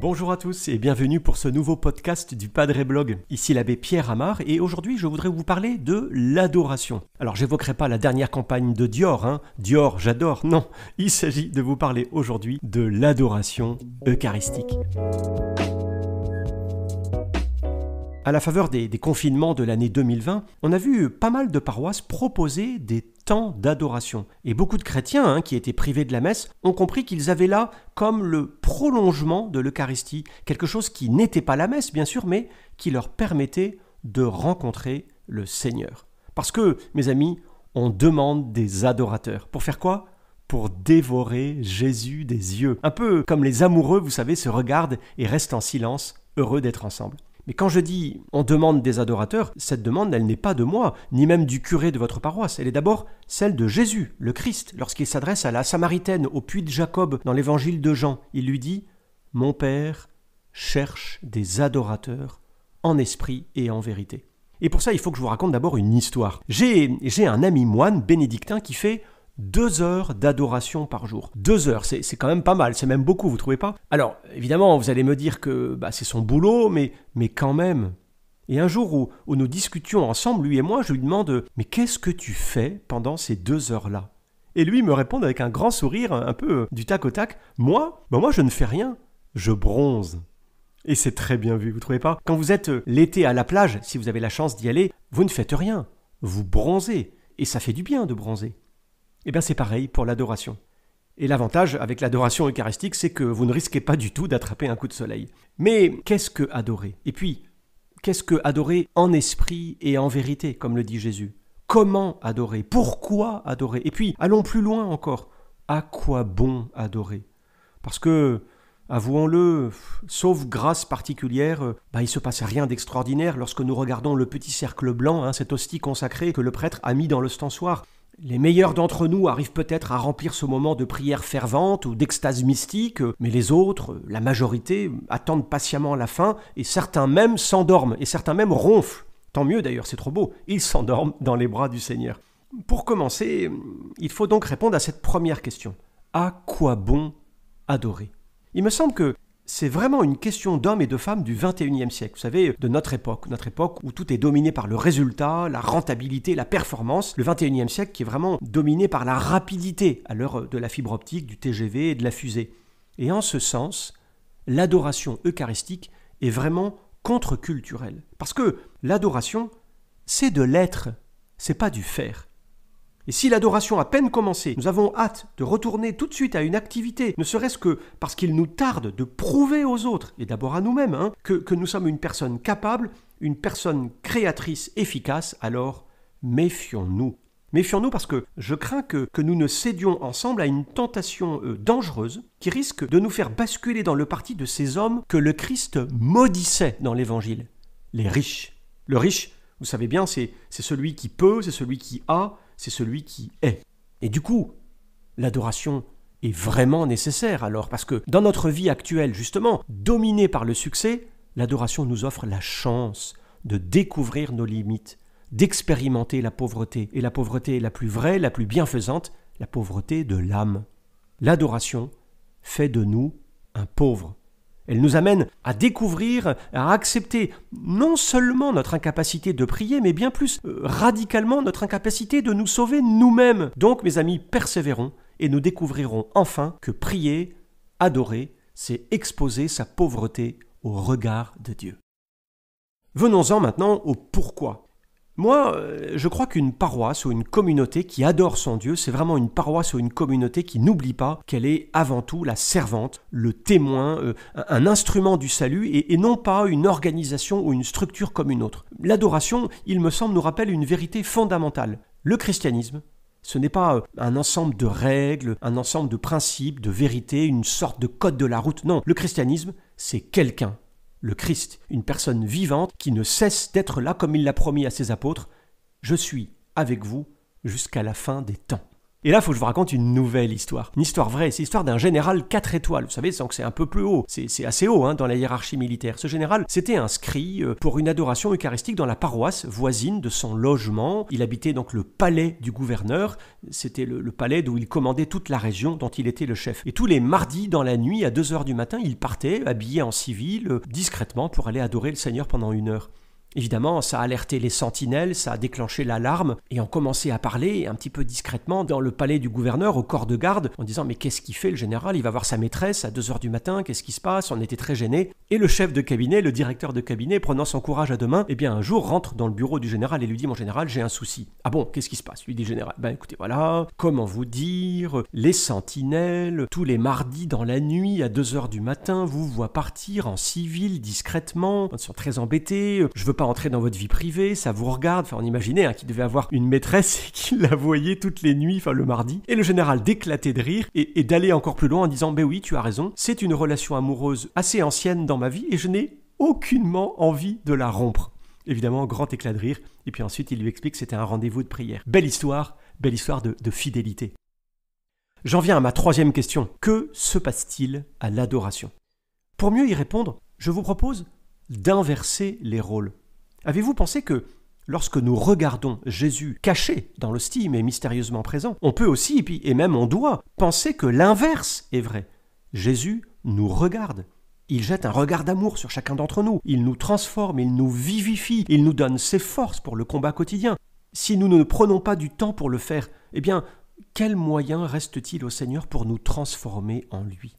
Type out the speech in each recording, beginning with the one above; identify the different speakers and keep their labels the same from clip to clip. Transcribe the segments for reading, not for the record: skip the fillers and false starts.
Speaker 1: Bonjour à tous et bienvenue pour ce nouveau podcast du Padre Blog. Ici l'abbé Pierre Amar et aujourd'hui je voudrais vous parler de l'adoration. Alors j'évoquerai pas la dernière campagne de Dior, Dior j'adore, non, il s'agit de vous parler aujourd'hui de l'adoration eucharistique. À la faveur des confinements de l'année 2020, on a vu pas mal de paroisses proposer des temps d'adoration. Et beaucoup de chrétiens qui étaient privés de la messe ont compris qu'ils avaient là comme le prolongement de l'Eucharistie, quelque chose qui n'était pas la messe bien sûr, mais qui leur permettait de rencontrer le Seigneur. Parce que, mes amis, on demande des adorateurs. Pour faire quoi ? Pour dévorer Jésus des yeux. Un peu comme les amoureux, vous savez, se regardent et restent en silence, heureux d'être ensemble. Mais quand je dis « on demande des adorateurs », cette demande, elle n'est pas de moi, ni même du curé de votre paroisse. Elle est d'abord celle de Jésus, le Christ, lorsqu'il s'adresse à la Samaritaine, au puits de Jacob, dans l'évangile de Jean. Il lui dit « Mon Père cherche des adorateurs en esprit et en vérité ». Et pour ça, il faut que je vous raconte d'abord une histoire. J'ai un ami moine bénédictin qui fait 2 heures d'adoration par jour. 2 heures, c'est quand même pas mal, c'est même beaucoup, vous trouvez pas ? Alors, évidemment, vous allez me dire que c'est son boulot, mais quand même. Et un jour où nous discutions ensemble, lui et moi, je lui demande « Mais qu'est-ce que tu fais pendant ces 2 heures-là » Et lui me répond avec un grand sourire, un peu du tac au tac « Moi, je ne fais rien, je bronze ». Et c'est très bien vu, vous trouvez pas ? Quand vous êtes l'été à la plage, si vous avez la chance d'y aller, vous ne faites rien, vous bronzez. Et ça fait du bien de bronzer. Eh bien c'est pareil pour l'adoration. Et l'avantage avec l'adoration eucharistique, c'est que vous ne risquez pas du tout d'attraper un coup de soleil. Mais qu'est-ce que adorer ? Et puis, qu'est-ce que adorer en esprit et en vérité, comme le dit Jésus ? Comment adorer ? Pourquoi adorer ? Et puis, allons plus loin encore. À quoi bon adorer ? Parce que, avouons-le, sauf grâce particulière, il ne se passe rien d'extraordinaire lorsque nous regardons le petit cercle blanc, cette hostie consacrée que le prêtre a mis dans l'ostensoir. Les meilleurs d'entre nous arrivent peut-être à remplir ce moment de prière fervente ou d'extase mystique, mais les autres, la majorité, attendent patiemment la fin et certains même s'endorment et certains même ronflent. Tant mieux d'ailleurs, c'est trop beau, ils s'endorment dans les bras du Seigneur. Pour commencer, il faut donc répondre à cette première question. À quoi bon adorer ? Il me semble que c'est vraiment une question d'hommes et de femmes du XXIe siècle, vous savez, de notre époque où tout est dominé par le résultat, la rentabilité, la performance. Le XXIe siècle qui est vraiment dominé par la rapidité à l'heure de la fibre optique, du TGV et de la fusée. Et en ce sens, l'adoration eucharistique est vraiment contre-culturelle. Parce que l'adoration, c'est de l'être, c'est pas du faire. Et si l'adoration a peine commencé, nous avons hâte de retourner tout de suite à une activité, ne serait-ce que parce qu'il nous tarde de prouver aux autres, et d'abord à nous-mêmes, que nous sommes une personne capable, une personne créatrice efficace, alors méfions-nous. Méfions-nous parce que je crains que nous ne cédions ensemble à une tentation dangereuse qui risque de nous faire basculer dans le parti de ces hommes que le Christ maudissait dans l'Évangile, les riches. Le riche, vous savez bien, c'est celui qui peut, c'est celui qui a, c'est celui qui est. Et du coup, l'adoration est vraiment nécessaire alors, parce que dans notre vie actuelle, justement, dominée par le succès, l'adoration nous offre la chance de découvrir nos limites, d'expérimenter la pauvreté, et la pauvreté la plus vraie, la plus bienfaisante, la pauvreté de l'âme. L'adoration fait de nous un pauvre. Elle nous amène à découvrir, à accepter non seulement notre incapacité de prier, mais bien plus radicalement notre incapacité de nous sauver nous-mêmes. Donc, mes amis, persévérons et nous découvrirons enfin que prier, adorer, c'est exposer sa pauvreté au regard de Dieu. Venons-en maintenant au pourquoi. Moi, je crois qu'une paroisse ou une communauté qui adore son Dieu, c'est vraiment une paroisse ou une communauté qui n'oublie pas qu'elle est avant tout la servante, le témoin, un instrument du salut et non pas une organisation ou une structure comme une autre. L'adoration, il me semble, nous rappelle une vérité fondamentale. Le christianisme, ce n'est pas un ensemble de règles, un ensemble de principes, de vérités, une sorte de code de la route. Non, le christianisme, c'est quelqu'un. Le Christ, une personne vivante qui ne cesse d'être là comme il l'a promis à ses apôtres. Je suis avec vous jusqu'à la fin des temps. Et là, il faut que je vous raconte une nouvelle histoire. Une histoire vraie, c'est l'histoire d'un général 4 étoiles. Vous savez, sans que c'est un peu plus haut. C'est assez haut dans la hiérarchie militaire. Ce général s'était inscrit pour une adoration eucharistique dans la paroisse voisine de son logement. Il habitait donc le palais du gouverneur. C'était le palais d'où il commandait toute la région dont il était le chef. Et tous les mardis dans la nuit, à 2h du matin, il partait, habillé en civil, discrètement pour aller adorer le Seigneur pendant 1 heure. Évidemment, ça a alerté les sentinelles, ça a déclenché l'alarme, et on commençait à parler un petit peu discrètement dans le palais du gouverneur au corps de garde, en disant « Mais qu'est-ce qu'il fait le général? Il va voir sa maîtresse à 2h du matin, qu'est-ce qui se passe ?» On était très gênés. Et le chef de cabinet, le directeur de cabinet, prenant son courage à deux mains, un jour rentre dans le bureau du général et lui dit « Mon général, j'ai un souci. »« Ah bon, qu'est-ce qui se passe ?» lui dit le général. « Écoutez, voilà, comment vous dire, les sentinelles, tous les mardis dans la nuit à 2h du matin, vous voient partir en civil discrètement, ils sont très embêtés, je veux pas entrer dans votre vie privée, ça vous regarde. » Enfin, on imaginait qu'il devait avoir une maîtresse et qu'il la voyait toutes les nuits, le mardi. Et le général d'éclater de rire et d'aller encore plus loin en disant « Ben oui, tu as raison, c'est une relation amoureuse assez ancienne dans ma vie et je n'ai aucunement envie de la rompre. » Évidemment, grand éclat de rire. Et puis ensuite, il lui explique que c'était un rendez-vous de prière. Belle histoire de fidélité. J'en viens à ma 3e question. Que se passe-t-il à l'adoration? Pour mieux y répondre, je vous propose d'inverser les rôles. Avez-vous pensé que lorsque nous regardons Jésus caché dans l'hostie mais mystérieusement présent, on peut aussi, et même on doit, penser que l'inverse est vrai. Jésus nous regarde. Il jette un regard d'amour sur chacun d'entre nous. Il nous transforme, il nous vivifie, il nous donne ses forces pour le combat quotidien. Si nous ne prenons pas du temps pour le faire, quel moyen reste-t-il au Seigneur pour nous transformer en lui ?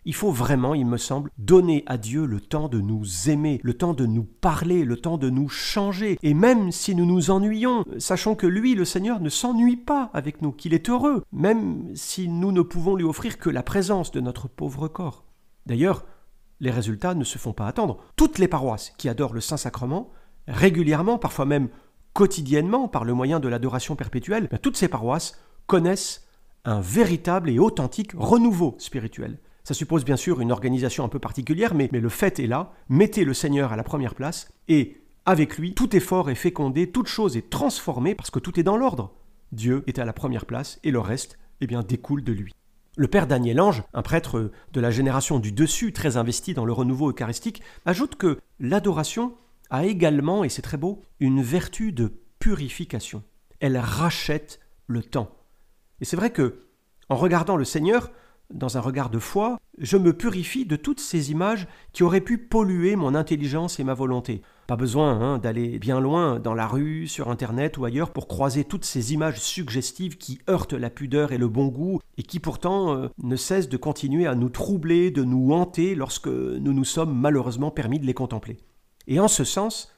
Speaker 1: Il faut vraiment, il me semble, donner à Dieu le temps de nous aimer, le temps de nous parler, le temps de nous changer. Et même si nous nous ennuyons, sachons que lui, le Seigneur, ne s'ennuie pas avec nous, qu'il est heureux, même si nous ne pouvons lui offrir que la présence de notre pauvre corps. D'ailleurs, les résultats ne se font pas attendre. Toutes les paroisses qui adorent le Saint-Sacrement, régulièrement, parfois même quotidiennement, par le moyen de l'adoration perpétuelle, toutes ces paroisses connaissent un véritable et authentique renouveau spirituel. Ça suppose bien sûr une organisation un peu particulière, mais le fait est là. Mettez le Seigneur à la première place et avec lui, tout effort est fécondé, toute chose est transformée parce que tout est dans l'ordre. Dieu est à la première place et le reste, découle de lui. Le père Daniel Ange, un prêtre de la génération du dessus, très investi dans le renouveau eucharistique, ajoute que l'adoration a également, et c'est très beau, une vertu de purification. Elle rachète le temps. Et c'est vrai que, en regardant le Seigneur, dans un regard de foi, je me purifie de toutes ces images qui auraient pu polluer mon intelligence et ma volonté. Pas besoin d'aller bien loin dans la rue, sur Internet ou ailleurs pour croiser toutes ces images suggestives qui heurtent la pudeur et le bon goût et qui pourtant ne cessent de continuer à nous troubler, de nous hanter lorsque nous nous sommes malheureusement permis de les contempler. Et en ce sens,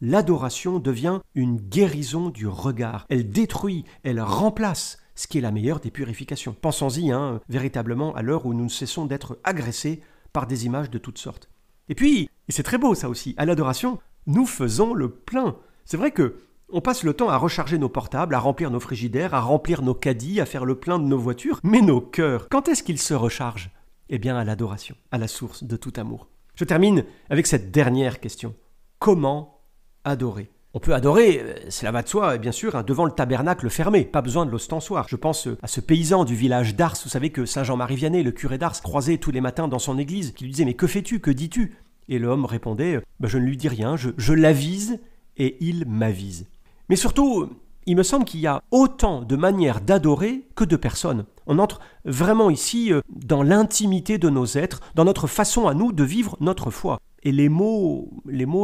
Speaker 1: l'adoration devient une guérison du regard. Elle détruit, elle remplace ce qui est la meilleure des purifications. Pensons-y véritablement à l'heure où nous ne cessons d'être agressés par des images de toutes sortes. Et puis, et c'est très beau ça aussi, à l'adoration, nous faisons le plein. C'est vrai que on passe le temps à recharger nos portables, à remplir nos frigidaires, à remplir nos caddies, à faire le plein de nos voitures, mais nos cœurs, quand est-ce qu'ils se rechargent ? À l'adoration, à la source de tout amour. Je termine avec cette dernière question. Comment adorer ? On peut adorer, cela va de soi, bien sûr, devant le tabernacle fermé, pas besoin de l'ostensoir. Je pense à ce paysan du village d'Ars, vous savez que Saint Jean-Marie Vianney, le curé d'Ars, croisait tous les matins dans son église, qui lui disait « Mais que fais-tu ? Que dis-tu » Et l'homme répondait « Je ne lui dis rien, je l'avise et il m'avise ». Mais surtout, il me semble qu'il y a autant de manières d'adorer que de personnes. On entre vraiment ici dans l'intimité de nos êtres, dans notre façon à nous de vivre notre foi. Et les mots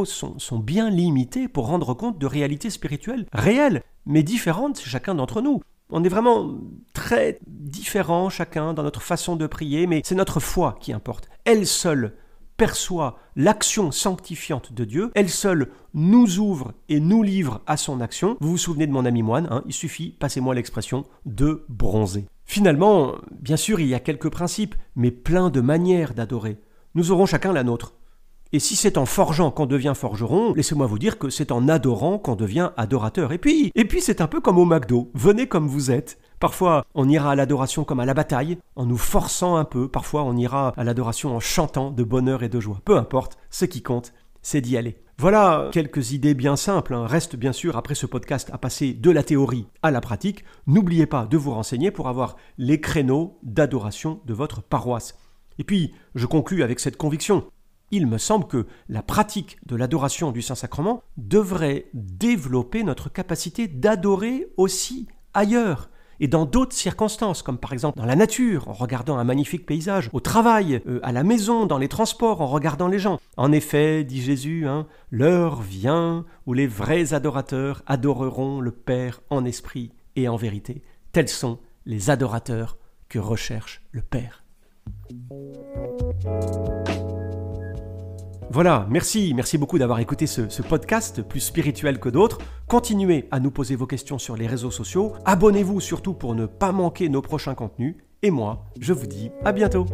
Speaker 1: sont bien limités pour rendre compte de réalités spirituelles réelles, mais différentes chez chacun d'entre nous. On est vraiment très différents chacun dans notre façon de prier, mais c'est notre foi qui importe. Elle seule perçoit l'action sanctifiante de Dieu, elle seule nous ouvre et nous livre à son action. Vous vous souvenez de mon ami moine, il suffit, passez-moi l'expression, de bronzer. Finalement, bien sûr, il y a quelques principes, mais plein de manières d'adorer. Nous aurons chacun la nôtre. Et si c'est en forgeant qu'on devient forgeron, laissez-moi vous dire que c'est en adorant qu'on devient adorateur. Et puis c'est un peu comme au McDo, venez comme vous êtes. Parfois, on ira à l'adoration comme à la bataille, en nous forçant un peu. Parfois, on ira à l'adoration en chantant de bonheur et de joie. Peu importe, ce qui compte, c'est d'y aller. Voilà quelques idées bien simples. Reste bien sûr après ce podcast à passer de la théorie à la pratique. N'oubliez pas de vous renseigner pour avoir les créneaux d'adoration de votre paroisse. Et puis, je conclus avec cette conviction. Il me semble que la pratique de l'adoration du Saint-Sacrement devrait développer notre capacité d'adorer aussi ailleurs et dans d'autres circonstances, comme par exemple dans la nature, en regardant un magnifique paysage, au travail, à la maison, dans les transports, en regardant les gens. En effet, dit Jésus, l'heure vient où les vrais adorateurs adoreront le Père en esprit et en vérité. Tels sont les adorateurs que recherche le Père. Voilà, merci beaucoup d'avoir écouté ce podcast, plus spirituel que d'autres. Continuez à nous poser vos questions sur les réseaux sociaux. Abonnez-vous surtout pour ne pas manquer nos prochains contenus. Et moi, je vous dis à bientôt.